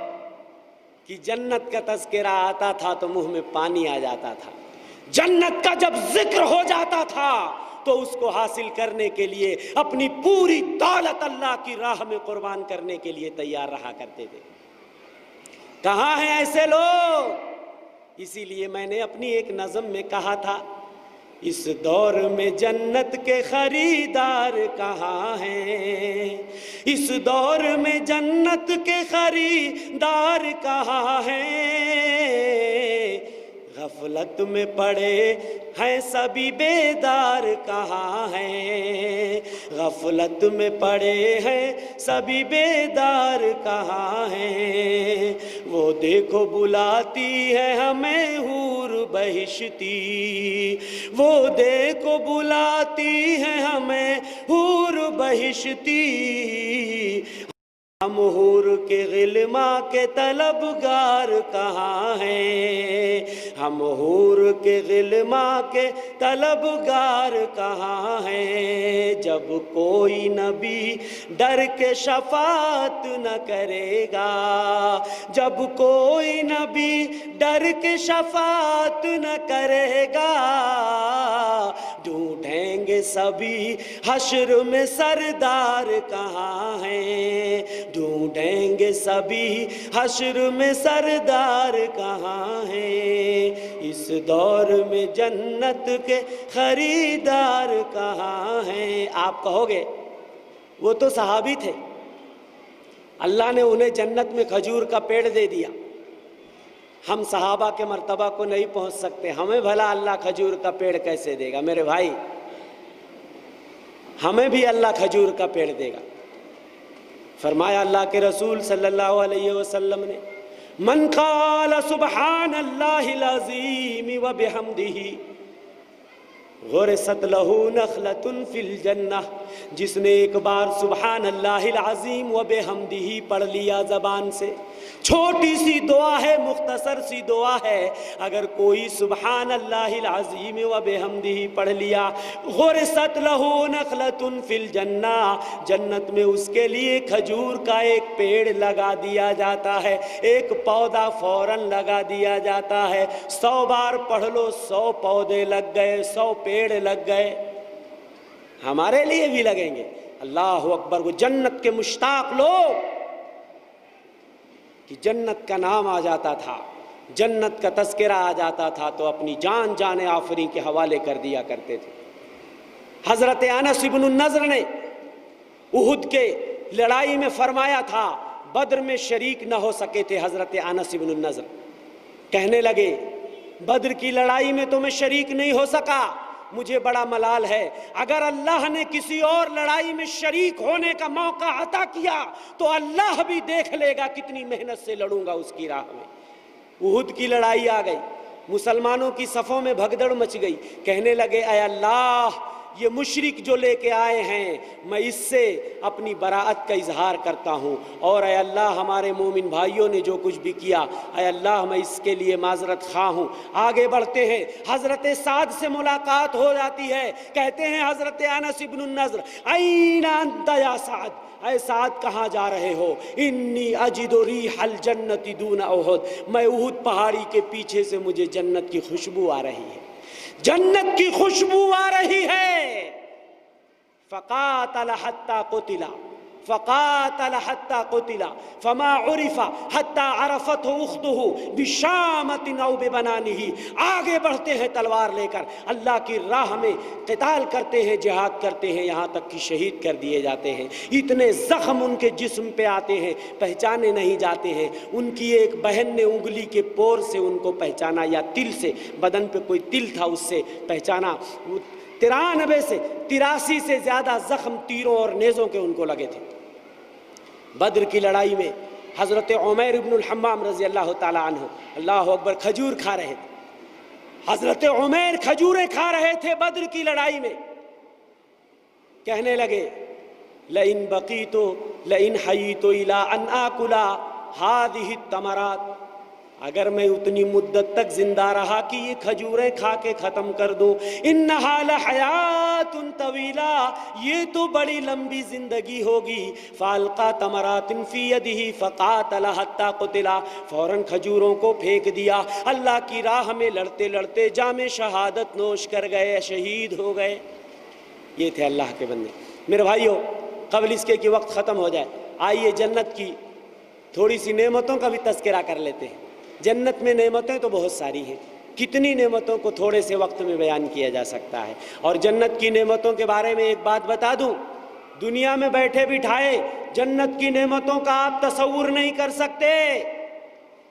کہ جنت کا تذکرہ آتا تھا تو منہ میں پانی آ جاتا تھا، جنت کا جب ذکر ہو جاتا تھا تو اس کو حاصل کرنے کے لیے اپنی پوری دولت اللہ کی راہ میں قربان کرنے کے لیے تیار رہا کرتے تھے۔ کہاں ہیں ایسے لوگ؟ اسی لیے میں نے اپنی ایک نظم میں کہا تھا، اس دور میں جنت کے خریدار کہاں ہیں، اس دور میں جنت کے خریدار کہاں ہیں، غفلت میں پڑے ہیں سبھی بیدار کہاں ہیں، غفلت میں پڑے ہیں سبھی بیدار کہاں ہیں، وہ دیکھو بلاتی ہے ہمیں حور بہشتی، وہ دیکھو بلاتی ہے ہمیں حور بہشتی، ہم حور کے غلما کے طلبگار کہاں ہیں، ہم حور کے غلما کے طلبگار کہاں ہیں، جب کوئی نبی ڈر کے شفاعت نہ کرے گا، جب کوئی نبی ڈر کے شفاعت نہ کرے گا، ڈھونڈیں گے سبھی حشر میں سردار کہاں ہیں، ڈھونڈیں گے سبھی حشر میں سردار کہاں ہیں، اس دور میں جنت کے خریدار کہاں ہیں۔ آپ کہو گے وہ تو صحابی تھے، اللہ نے انہیں جنت میں کھجور کا پیڑ دے دیا، ہم صحابہ کے مرتبہ کو نہیں پہنچ سکتے، ہمیں بھلا اللہ کھجور کا پیڑ کیسے دے گا؟ میرے بھائی، ہمیں بھی اللہ کھجور کا پیڑ دے گا۔ فرمایا اللہ کے رسول صلی اللہ علیہ وسلم نے، من قال سبحان اللہ العظیم وبحمدہ غرست لہ نخلۃ فی الجنہ، جس نے ایک بار سبحان اللہ العظیم وبحمدہ پڑھ لیا زبان سے، چھوٹی سی دعا ہے، مختصر سی دعا ہے، اگر کوئی سبحان اللہ العظیم وبحمدہ پڑھ لیا، غرست لہ نخلۃ فی الجنہ، جنت میں اس کے لیے کھجور کا ایک پیڑ لگا دیا جاتا ہے، ایک پودا فوراً لگا دیا جاتا ہے۔ 100 بار پڑھ لو، 100 پودے لگ گئے، 100 پیڑ لگ گئے، ہمارے لیے بھی لگیں گے۔ اللہ اکبر۔ وہ جنت کے مشتاق لوگ کہ جنت کا نام آ جاتا تھا، جنت کا تذکرہ آ جاتا تھا تو اپنی جان آفرین کے حوالے کر دیا کرتے تھے۔ حضرت انس بن النضر نے احد کے لڑائی میں فرمایا تھا، بدر میں شریک نہ ہو سکے تھے حضرت انس بن النضر، کہنے لگے بدر کی لڑائی میں تو میں شریک نہیں ہو سکا، مجھے بڑا ملال ہے، اگر اللہ نے کسی اور لڑائی میں شریک ہونے کا موقع عطا کیا تو اللہ بھی دیکھ لے گا کتنی محنت سے لڑوں گا اس کی راہ میں۔ احد کی لڑائی آ گئی، مسلمانوں کی صفوں میں بھگدڑ مچ گئی، کہنے لگے اے اللہ یہ مشرک جو لے کے آئے ہیں میں اس سے اپنی براءت کا اظہار کرتا ہوں، اور اے اللہ ہمارے مومن بھائیوں نے جو کچھ بھی کیا اے اللہ میں اس کے لیے معذرت خواہ ہوں۔ آگے بڑھتے ہیں، حضرت سعد سے ملاقات ہو جاتی ہے، کہتے ہیں حضرت انس بن النضر این انت یا سعد، اے سعد کہاں جا رہے ہو؟ انی اجد ریح الجنت دون احد، میں احد پہاڑی کے پیچھے سے مجھے جنت کی خوشبو آ رہی ہے، جنت کی خوشبو آ رہی ہے۔ فقاتل حتی قتل، فقاتل حتی قتل فما عرف حتی عرفته اخته بشامت او ببنانه۔ آگے بڑھتے ہیں تلوار لے کر، اللہ کی راہ میں قتال کرتے ہیں، جہاد کرتے ہیں، یہاں تک کہ شہید کر دیے جاتے ہیں۔ اتنے زخم ان کے جسم پہ آتے ہیں، پہچانے نہیں جاتے ہیں۔ ان کی ایک بہن نے انگلی کے پور سے ان کو پہچانا، یا تل سے، بدن پہ کوئی تل تھا اس سے پہچانا۔ 83 سے زیادہ زخم تیروں اور نیزوں کے ان کو لگے تھے۔ بدر کی لڑائی میں حضرت عمیر بن الحمام رضی اللہ تعالی عنہ، اللہ اکبر، کھجور کھا رہے تھے۔ حضرت عمیر کھجوریں کھا رہے تھے بدر کی لڑائی میں، کہنے لگے لئن بقیت لئن حییت الی ان آکل ہذہ التمرات، اگر میں اتنی مدت تک زندہ رہا کہ یہ کھجوریں کھا کے ختم کر دوں، انہا لحیات طویلہ، یہ تو بڑی لمبی زندگی ہوگی۔ فالقا تمرات فی یدہ فقاتل حتی قتل، فوراً کھجوروں کو پھینک دیا، اللہ کی راہ میں لڑتے لڑتے جام شہادت نوش کر گئے، شہید ہو گئے۔ یہ تھے اللہ کے بندے۔ میرے بھائیوں، قبل اس کے کہ وقت ختم ہو جائے، آئیے جنت کی تھوڑی سی نعمتوں کا بھی تذکرہ کر لیتے ہیں۔ جنت میں نعمتیں تو بہت ساری ہیں، کتنی نعمتوں کو تھوڑے سے وقت میں بیان کیا جا سکتا ہے۔ اور جنت کی نعمتوں کے بارے میں ایک بات بتا دوں، دنیا میں بیٹھے بٹھائے جنت کی نعمتوں کا آپ تصور نہیں کر سکتے۔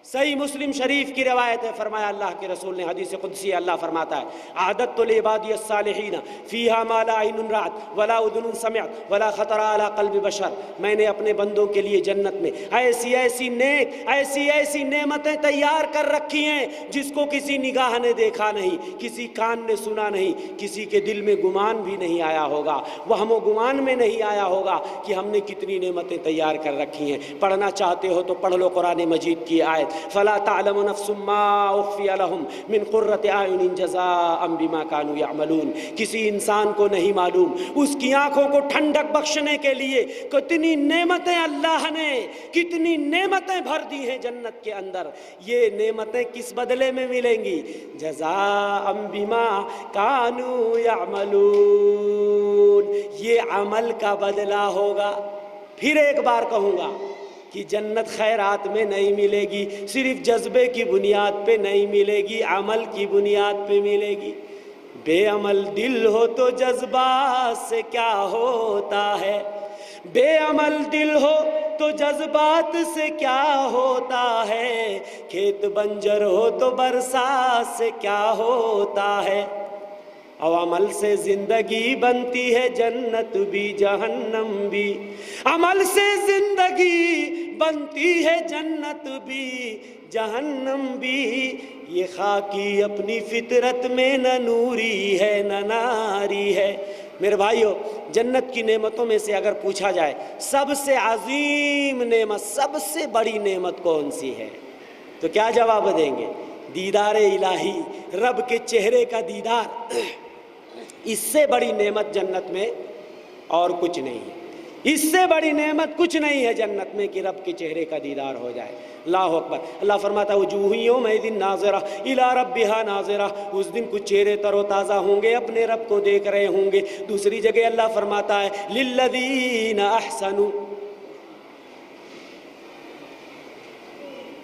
صحیح مسلم شریف کی روایت ہے، فرمایا اللہ کے رسول نے، حدیث قدسی اللہ فرماتا ہے اعددت لعبادی الصالحین فیہا ما لا عین رأت ولا اذن سمعت ولا خطر علی قلب بشر، میں نے اپنے بندوں کے لیے جنت میں ایسی ایسی نیک ایسی ایسی نعمتیں تیار کر رکھی ہیں جس کو کسی نگاہ نے دیکھا نہیں، کسی کان نے سنا نہیں، کسی کے دل میں گمان بھی نہیں آیا ہوگا، وہم و گمان میں نہیں آیا ہوگا کہ ہم نے کتنی نعمتیں تیار کر رکھی ہیں۔ پڑھنا چاہتے ہو تو پڑھ لو قرآن مجید کی آیت، فلا تعلم نفس ما اخفی لهم من قرۃ اعین جزاء بما كانوا يعملون، کسی انسان کو نہیں معلوم اس کی آنکھوں کو ٹھنڈک بخشنے کے لیے کتنی نعمتیں اللہ نے، کتنی نعمتیں بھر دی ہیں جنت کے اندر۔ یہ نعمتیں کس بدلے میں ملیں گی؟ جزاء بما كانوا يعملون، یہ عمل کا بدلہ ہوگا۔ پھر ایک بار کہوں گا کہ جنت خیرات میں نہیں ملے گی، صرف جذبے کی بنیاد پہ نہیں ملے گی، عمل کی بنیاد پہ ملے گی۔ بے عمل دل ہو تو جذبات سے کیا ہوتا ہے، بے عمل دل ہو تو جذبات سے کیا ہوتا ہے، کھیت بنجر ہو تو برسات سے کیا ہوتا ہے۔ اور عمل سے زندگی بنتی ہے جنت بھی جہنم بھی، عمل سے زندگی بنتی ہے جنت بھی جہنم بھی، یہ خاکی اپنی فطرت میں نہ نوری ہے نہ ناری ہے۔ میرے بھائیو، جنت کی نعمتوں میں سے اگر پوچھا جائے سب سے عظیم نعمت، سب سے بڑی نعمت کون سی ہے، تو کیا جواب دیں گے؟ دیدار الہی، رب کے چہرے کا دیدار۔ اس سے بڑی نعمت جنت میں اور کچھ نہیں ہے، اس سے بڑی نعمت کچھ نہیں ہے جنت میں کہ رب کے چہرے کا دیدار ہو جائے۔ اللہ اکبر۔ اللہ فرماتا ہے وجوہ یومئذ ناظرہ الی ربہا ناظرہ، اس دن کچھ چہرے تر و تازہ ہوں گے، اپنے رب کو دیکھ رہے ہوں گے۔ دوسری جگہ اللہ فرماتا ہے للذین احسنوا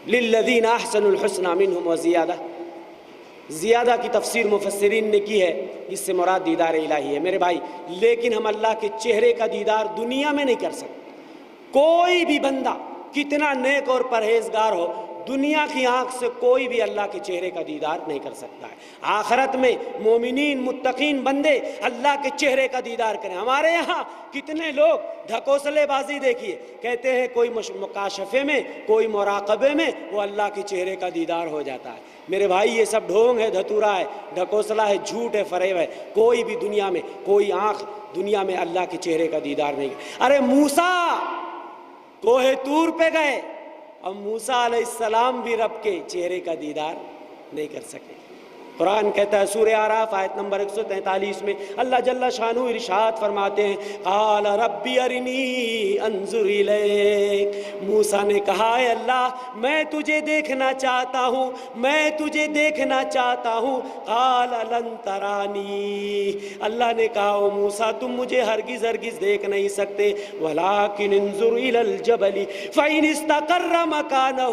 للذین احسنوا الحسنى منہم وزیادہ۔ زیادہ کی تفسیر مفسرین نے کی ہے، اس سے مراد دیدار الہی ہے۔ میرے بھائی، لیکن ہم اللہ کے چہرے کا دیدار دنیا میں نہیں کر سکتے۔ کوئی بھی بندہ کتنا نیک اور پرہیزگار ہو، دنیا کی آنکھ سے کوئی بھی اللہ کے چہرے کا دیدار نہیں کر سکتا ہے۔ آخرت میں مومنین متقین بندے اللہ کے چہرے کا دیدار کریں۔ ہمارے یہاں کتنے لوگ ڈھکوسلے بازی دیکھیے، کہتے ہیں کوئی مکاشفے میں، کوئی مراقبے میں وہ اللہ کے چہرے کا دیدار ہو جاتا ہے۔ میرے بھائی یہ سب ڈھونگ ہے، دھتورا ہے، ڈھکوسلا ہے، جھوٹ ہے، فریب ہے۔ کوئی بھی دنیا میں، کوئی آنکھ دنیا میں اللہ کے چہرے کا دیدار نہیں۔ ارے موسیٰ کوہ طور پہ گئے، اب موسیٰ علیہ السلام بھی رب کے چہرے کا دیدار نہیں کر سکے۔ قرآن کہتا ہے سورہ اعراف آیت نمبر 143 میں اللہ جل شانہ ارشاد فرماتے ہیں قال ربی ارنی انظر الیک، موسیٰ نے کہا اے اللہ میں تجھے دیکھنا چاہتا ہوں، میں تجھے دیکھنا چاہتا ہوں۔ قال لن ترانی، اللہ نے کہا او موسیٰ تم مجھے ہرگز ہرگز دیکھ نہیں سکتے، ولکن انظر الی الجبل فإن استقر مکانہ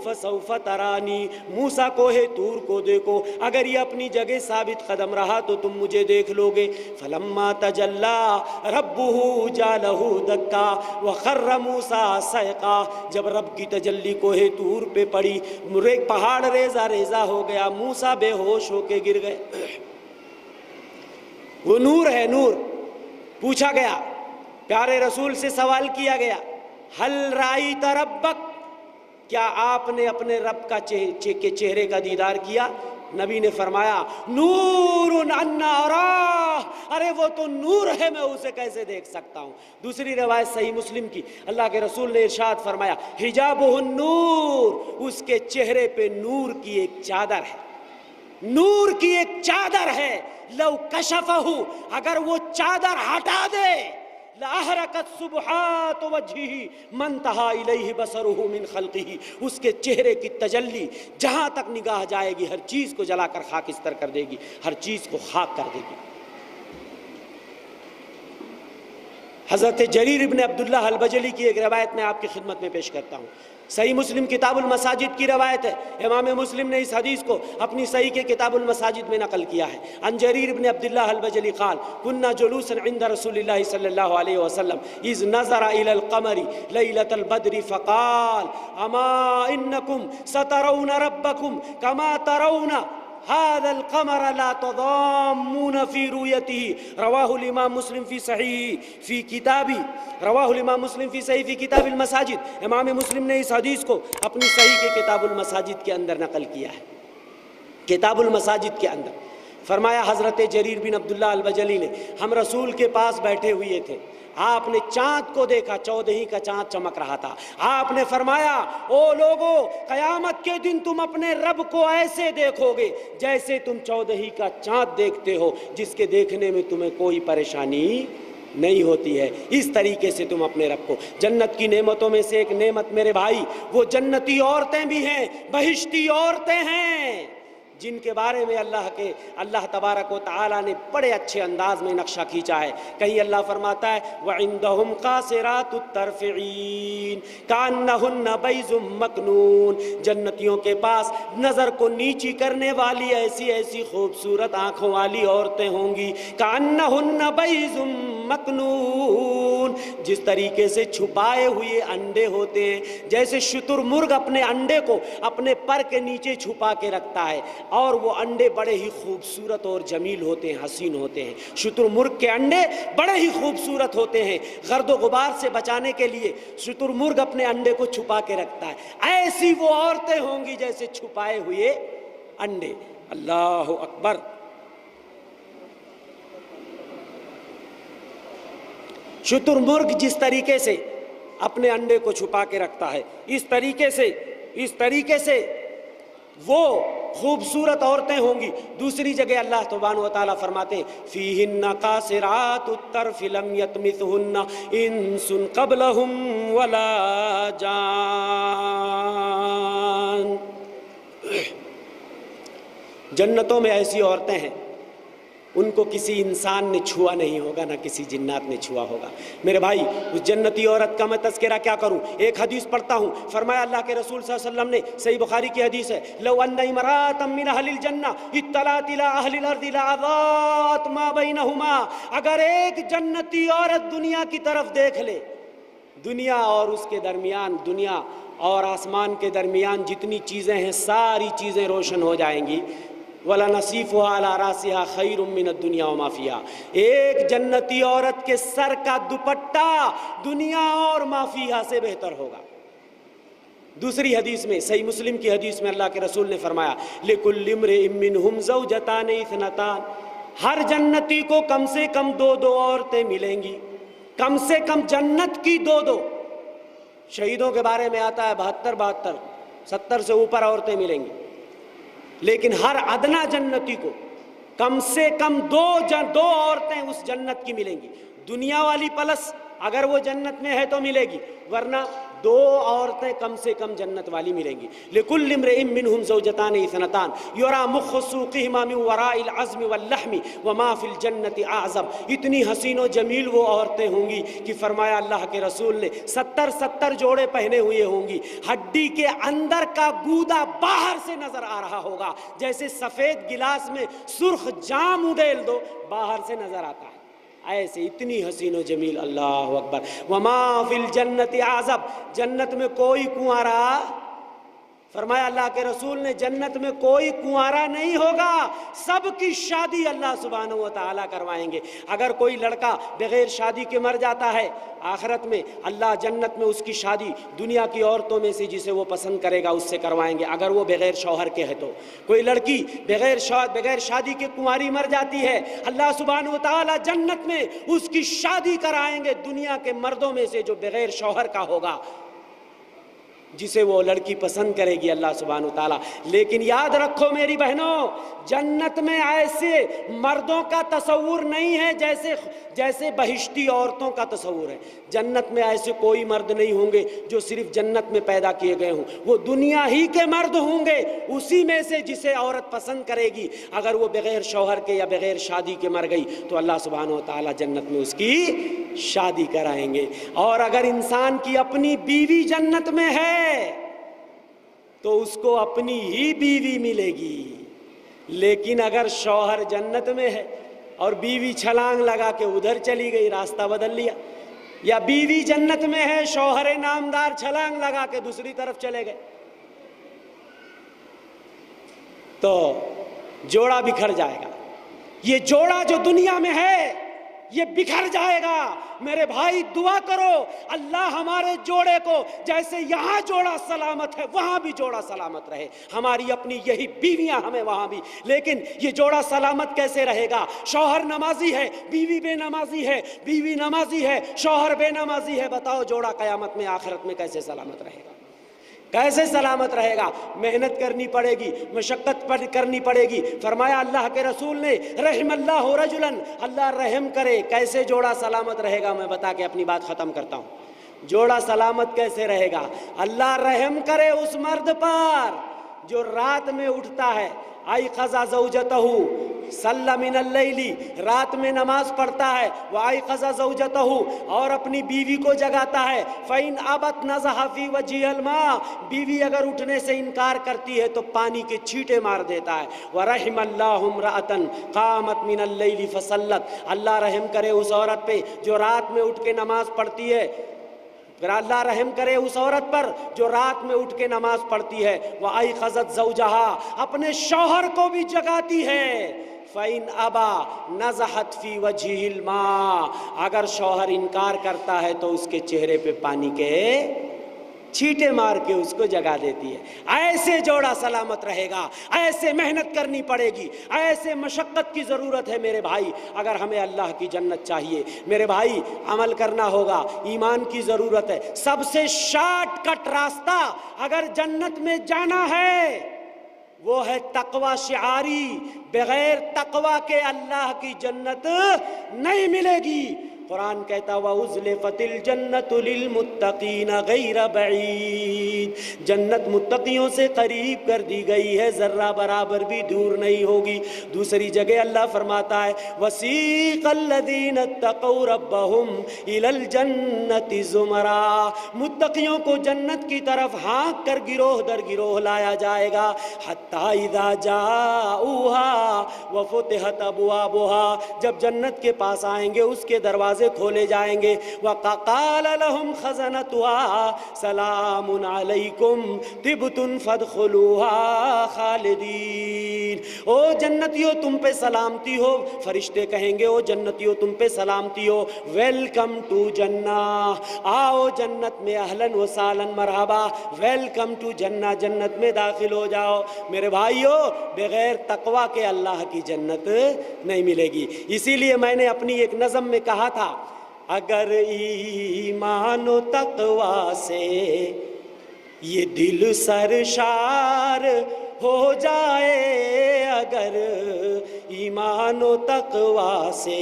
فسوف ترانی، موسیٰ کوہ طور کو دیکھو، اگر یہ اپنی جگہ ثابت قدم رہا تو تم مجھے دیکھ لو گے۔ فلما تجلی ربہ جعلہ دکا وخر موسیٰ صعقا، جب رب کی تجلی کوہ طور پہ پڑی پہاڑ ریزہ ریزہ ہو گیا، موسیٰ بے ہوش ہو کے گر گئے۔ وہ نور ہے، نور۔ پوچھا گیا، پیارے رسول سے سوال کیا گیا ہل رأیت ربک، کیا آپ نے اپنے رب کا چہرے کا دیدار کیا؟ نبی نے فرمایا نور انا اراہ، ارے وہ تو نور ہے میں اسے کیسے دیکھ سکتا ہوں۔ دوسری روایت صحیح مسلم کی، اللہ کے رسول نے ارشاد فرمایا حجابہ النور، اس کے چہرے پہ نور کی ایک چادر ہے، نور کی ایک چادر ہے، لو کشفہ، اگر وہ چادر ہٹا دے لأحرقت سبحات وجهه ما انتهى إليه بصره من خلقه، اس کے چہرے کی تجلی جہاں تک نگاہ جائے گی ہر چیز کو جلا کر خاکستر کر دے گی، ہر چیز کو خاک کر دے گی۔ حضرت جریر ابن عبداللہ البجلی کی ایک روایت میں آپ کی خدمت میں پیش کرتا ہوں، صحیح مسلم کتاب المساجد کی روایت ہے، امام مسلم نے اس حدیث کو اپنی صحیح کے کتاب المساجد میں نقل کیا ہے۔ عن جریر ابن عبداللہ البجلی قال كنا جلوسا عند رسول اللہ صلی اللہ علیہ وسلم اذ نظر الى القمر لیلۃ البدر فقال اما انکم سترون ربکم کما ترون هذا القمر لا تضامون في رؤيته، رواه الامام مسلم في صحیح في کتابی، رواہ الامام مسلم فی صحیح فی کتاب المساجد، امام مسلم نے اس حدیث کو اپنی صحیح کے کتاب المساجد کے اندر نقل کیا ہے۔ کتاب المساجد کے اندر فرمایا حضرت جریر بن عبداللہ البجلی نے، ہم رسول کے پاس بیٹھے ہوئے تھے، آپ نے چاند کو دیکھا، 14 کا چاند چمک رہا تھا، آپ نے فرمایا او لوگو قیامت کے دن تم اپنے رب کو ایسے دیکھو گے جیسے تم 14 کا چاند دیکھتے ہو، جس کے دیکھنے میں تمہیں کوئی پریشانی نہیں ہوتی ہے، اس طریقے سے تم اپنے رب کو۔ جنت کی نعمتوں میں سے ایک نعمت میرے بھائی وہ جنتی عورتیں بھی ہیں، بہشتی عورتیں ہیں، جن کے بارے میں اللہ تبارک و تعالیٰ نے بڑے اچھے انداز میں نقشہ کھینچا ہے۔ کہیں اللہ فرماتا ہے وَعِندَهُمْ قَاصِرَاتُ الطَّرْفِ عِينٌ كَأَنَّهُنَّ بَيْضٌ مَّكْنُونٌ، جنتیوں کے پاس نظر کو نیچی کرنے والی ایسی ایسی خوبصورت آنکھوں والی عورتیں ہوں گی، كَأَنَّهُنَّ بَيْضٌ مَّكْنُونٌ، جس طریقے سے چھپائے ہوئے انڈے ہوتے ہیں، جیسے شتر مرغ اپنے انڈے کو اپنے پر کے نیچے چھپا کے رکھتا ہے، اور وہ انڈے بڑے ہی خوبصورت اور جمیل ہوتے ہیں، حسین ہوتے ہیں۔ شتر مرغ کے انڈے بڑے ہی خوبصورت ہوتے ہیں، گرد و غبار سے بچانے کے لیے شتر مرغ اپنے انڈے کو چھپا کے رکھتا ہے، ایسی وہ عورتیں ہوں گی جیسے چھپائے ہوئے انڈے۔ اللہ اکبر۔ شتر مرغ جس طریقے سے اپنے انڈے کو چھپا کے رکھتا ہے، اس طریقے سے وہ خوبصورت عورتیں ہوں گی۔ دوسری جگہ اللہ سبحانہ وتعالیٰ فرماتے ہیں فیہن قاصرات الطرف لم یطمثہن انس قبلہم ولا جان، جنتوں میں ایسی عورتیں ہیں ان کو کسی انسان نے چھوا نہیں ہوگا، نہ کسی جنات نے چھوا ہوگا۔ میرے بھائی اس جنتی عورت کا میں تذکرہ کیا کروں، ایک حدیث پڑھتا ہوں، فرمایا اللہ کے رسول صلی اللہ علیہ وسلم نے، صحیح بخاری کی حدیث ہے، لو ان امرأة من اہل الجنہ اطلعت الى اہل الارض لاضاءت ما بینہما، اگر ایک جنتی عورت دنیا کی طرف دیکھ لے، دنیا اور اس کے درمیان، دنیا اور آسمان کے درمیان جتنی چیزیں ہیں ساری چیزیں روشن ہو جائیں گی. وَلَنَصِيفُهَا عَلَىٰ رَأْسِهَا خَيْرٌ مِّنَ الدُّنْيَا وَمَا فِيهَا. ایک جنتی عورت کے سر کا دوپٹہ دنیا اور ما فیہا سے بہتر ہوگا. دوسری حدیث میں صحیح مسلم کی حدیث میں اللہ کے رسول نے فرمایا لِكُلِّ امْرِئٍ مِّنْهُمْ زَوْجَتَانِ اثْنَتَانِ. ہر جنتی کو کم سے کم دو دو عورتیں ملیں گی، کم سے کم جنت کی دو دو. شہیدوں کے بارے میں آتا ہے 72 70 سے اوپر عورتیں ملیں گی، لیکن ہر ادنا جنتی کو کم سے کم دو عورتیں اس جنت کی ملیں گی. دنیا والی پلس اگر وہ جنت میں ہے تو ملے گی، ورنہ دو عورتیں کم سے کم جنت والی ملیں گی. لِكُلِّ امْرِئٍ مِّنْهُمْ زَوْجَتَانِ اثْنَتَانِ يُرَىٰ مُخُّ سُوقِهِمَا مِنْ وَرَاءِ الْعَظْمِ وَاللَّحْمِ وَمَا فِي الْجَنَّةِ أَعْظَمُ. اتنی حسین و جمیل وہ عورتیں ہوں گی کہ فرمایا اللہ کے رسول نے 70 جوڑے پہنے ہوئے ہوں گی. ہڈی کے اندر کا گودا باہر سے نظر آ رہا ہوگا، جیسے سفید گلاس میں سرخ جام اڈیل دو باہر سے نظر آتا ہے. ایسے اتنی حسین و جمیل. اللہ اکبر. وما فی الجنت اعزب. جنت میں کوئی کنوارا، فرمایا اللہ کے رسول نے جنت میں کوئی کنوارا نہیں ہوگا، سب کی شادی اللہ سبحانہ و تعالیٰ کروائیں گے. اگر کوئی لڑکا بغیر شادی کے مر جاتا ہے، آخرت میں اللہ جنت میں اس کی شادی دنیا کی عورتوں میں سے جسے وہ پسند کرے گا اس سے کروائیں گے، اگر وہ بغیر شوہر کے ہے تو. کوئی لڑکی بغیر شادی کے کنواری مر جاتی ہے، اللہ سبحانہ و تعالیٰ جنت میں اس کی شادی کرائیں گے دنیا کے مردوں میں سے جو بغیر شوہر کا ہوگا، جسے وہ لڑکی پسند کرے گی اللہ سبحانہ و تعالیٰ. لیکن یاد رکھو میری بہنوں، جنت میں ایسے مردوں کا تصور نہیں ہے جیسے بہشتی عورتوں کا تصور ہے. جنت میں ایسے کوئی مرد نہیں ہوں گے جو صرف جنت میں پیدا کیے گئے ہوں، وہ دنیا ہی کے مرد ہوں گے، اسی میں سے جسے عورت پسند کرے گی. اگر وہ بغیر شوہر کے یا بغیر شادی کے مر گئی تو اللہ سبحانہ و تعالیٰ جنت میں اس کی شادی کرائیں گے. اور اگر انسان کی اپنی بیوی جنت میں ہے تو اس کو اپنی ہی بیوی ملے گی. لیکن اگر شوہر جنت میں ہے اور بیوی چھلانگ لگا کے ادھر چلی گئی، راستہ بدل لیا، یا بیوی جنت میں ہے شوہر نامدار چھلانگ لگا کے دوسری طرف چلے گئے، تو جوڑا بکھر جائے گا. یہ جوڑا جو دنیا میں ہے یہ بکھر جائے گا. میرے بھائی دعا کرو اللہ ہمارے جوڑے کو جیسے یہاں جوڑا سلامت ہے وہاں بھی جوڑا سلامت رہے. ہماری اپنی یہی بیویاں ہمیں وہاں بھی. لیکن یہ جوڑا سلامت کیسے رہے گا؟ شوہر نمازی ہے، بیوی بے نمازی ہے، بیوی نمازی ہے، شوہر بے نمازی ہے. بتاؤ جوڑا قیامت میں آخرت میں کیسے سلامت رہے گا؟ کیسے سلامت رہے گا؟ محنت کرنی پڑے گی، مشقت کرنی پڑے گی. فرمایا اللہ کے رسول نے رحم اللہ رجلا، اللہ رحم کرے. کیسے جوڑا سلامت رہے گا میں بتا کے اپنی بات ختم کرتا ہوں. جوڑا سلامت کیسے رہے گا؟ اللہ رحم کرے اس مرد پر جو رات میں اٹھتا ہے، ایقظ زوجتہ صلی من اللیل، رات میں نماز پڑھتا ہے، وایقظ زوجتہ، اور اپنی بیوی کو جگاتا ہے. فإن ابت نضح فی وجہ الماء، بیوی اگر اٹھنے سے انکار کرتی ہے تو پانی کے چھینٹے مار دیتا ہے. ورحم اللہ امرأۃ قامت من اللیل فصلت، اللہ رحم کرے اس عورت پہ جو رات میں اٹھ کے نماز پڑھتی ہے. پھر اللہ رحم کرے اس عورت پر جو رات میں اٹھ کے نماز پڑھتی ہے. وایقظت زوجہا، اپنے شوہر کو بھی جگاتی ہے. فَإِنْ أَبَى نَزَحَتْ فِي وَجْهِ الْمَاء، اگر شوہر انکار کرتا ہے تو اس کے چہرے پہ پانی کے چھینٹے مار کے اس کو جگا دیتی ہے. ایسے جوڑا سلامت رہے گا. ایسے محنت کرنی پڑے گی، ایسے مشقت کی ضرورت ہے میرے بھائی. اگر ہمیں اللہ کی جنت چاہیے میرے بھائی عمل کرنا ہوگا، ایمان کی ضرورت ہے. سب سے شارٹ کٹ راستہ اگر جنت میں جانا ہے وہ ہے تقوی شعاری. بغیر تقوی کے اللہ کی جنت نہیں ملے گی. قرآن کہتا وَأُزْلِفَتِ الْجَنَّةُ لِلْمُتَّقِينَ غَيْرَ بَعِيدٍ، جنت متقیوں سے قریب کر دی گئی ہے، ذرہ برابر بھی دور نہیں ہوگی. دوسری جگہ اللہ فرماتا ہے وَسِيقَ الَّذِينَ اتَّقَوْا رَبَّهُمْ إِلَى الْجَنَّةِ زُمَرًا، متقیوں کو جنت کی طرف ہانک کر گروہ در گروہ لایا جائے گا. حَتَّى إِذَا جَاءُوهَا وَفُتِحَتْ أَبْوَابُهَا، جب جنت کے پاس آئیں گے اس کے دروازے دروازے کھولے جائیں گے. وَقَالَ لَهُمْ خَزَنَتُهَا سَلَامٌ عَلَيْكُمْ طِبْتُمْ فَادْخُلُوهَا خَالِدِينَ. او جنتیوں تم پہ سلامتی ہو. فرشتے کہیں گے او جنتیوں تم پہ سلامتی ہو, ویلکم ٹو جنہ, آؤ جنت میں, اہلاً و سہلاً مرحبا, ویلکم ٹو جنہ, جنت میں داخل ہو جاؤ. میرے بھائیو, بغیر تقوی کے اللہ کی جنت نہیں ملے گی. اسی لیے میں نے اپنی ایک نظم میں کہا تھا, اگر ایمان و تقوی سے یہ دل سرشار ہو جائے, اگر ایمان و تقوی سے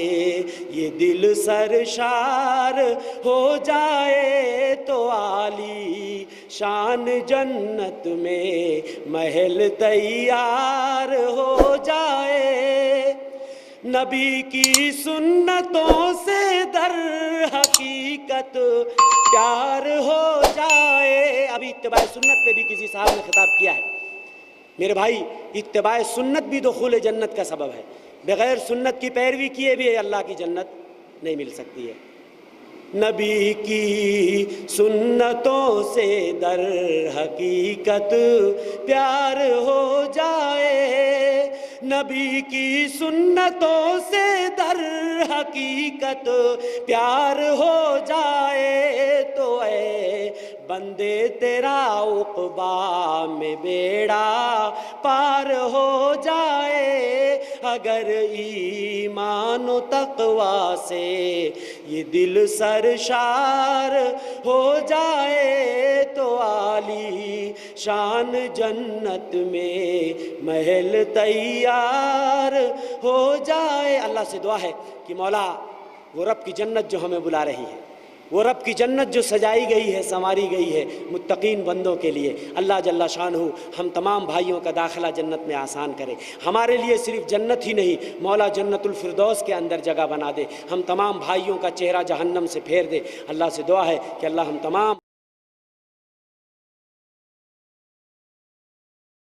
یہ دل سرشار ہو جائے تو عالی شان جنت میں محل تیار ہو جائے. نبی کی سنتوں سے در حقیقت پیار ہو جائے. ابھی اتباع سنت پہ بھی کسی صاحب نے خطاب کیا ہے. میرے بھائی, اتباع سنت بھی دخول جنت کا سبب ہے. بغیر سنت کی پیروی کیے بھی اللہ کی جنت نہیں مل سکتی ہے. نبی کی سنتوں سے در حقیقت پیار ہو جائے, نبی کی سنتوں سے در حقیقت پیار ہو جائے تو اے بندے تیرا عقبا میں بیڑا پار ہو جائے. اگر ایمان و تقوی سے یہ دل سرشار ہو جائے تو عالی شان جنت میں محل تیار ہو جائے. اللہ سے دعا ہے کہ مولا وہ رب کی جنت جو ہمیں بلا رہی ہے, وہ رب کی جنت جو سجائی گئی ہے, سنواری گئی ہے متقین بندوں کے لیے, اللہ جل شانہ ہم تمام بھائیوں کا داخلہ جنت میں آسان کرے. ہمارے لیے صرف جنت ہی نہیں, مولا جنت الفردوس کے اندر جگہ بنا دے. ہم تمام بھائیوں کا چہرہ جہنم سے پھیر دے. اللہ سے دعا ہے کہ اللہ ہم تمام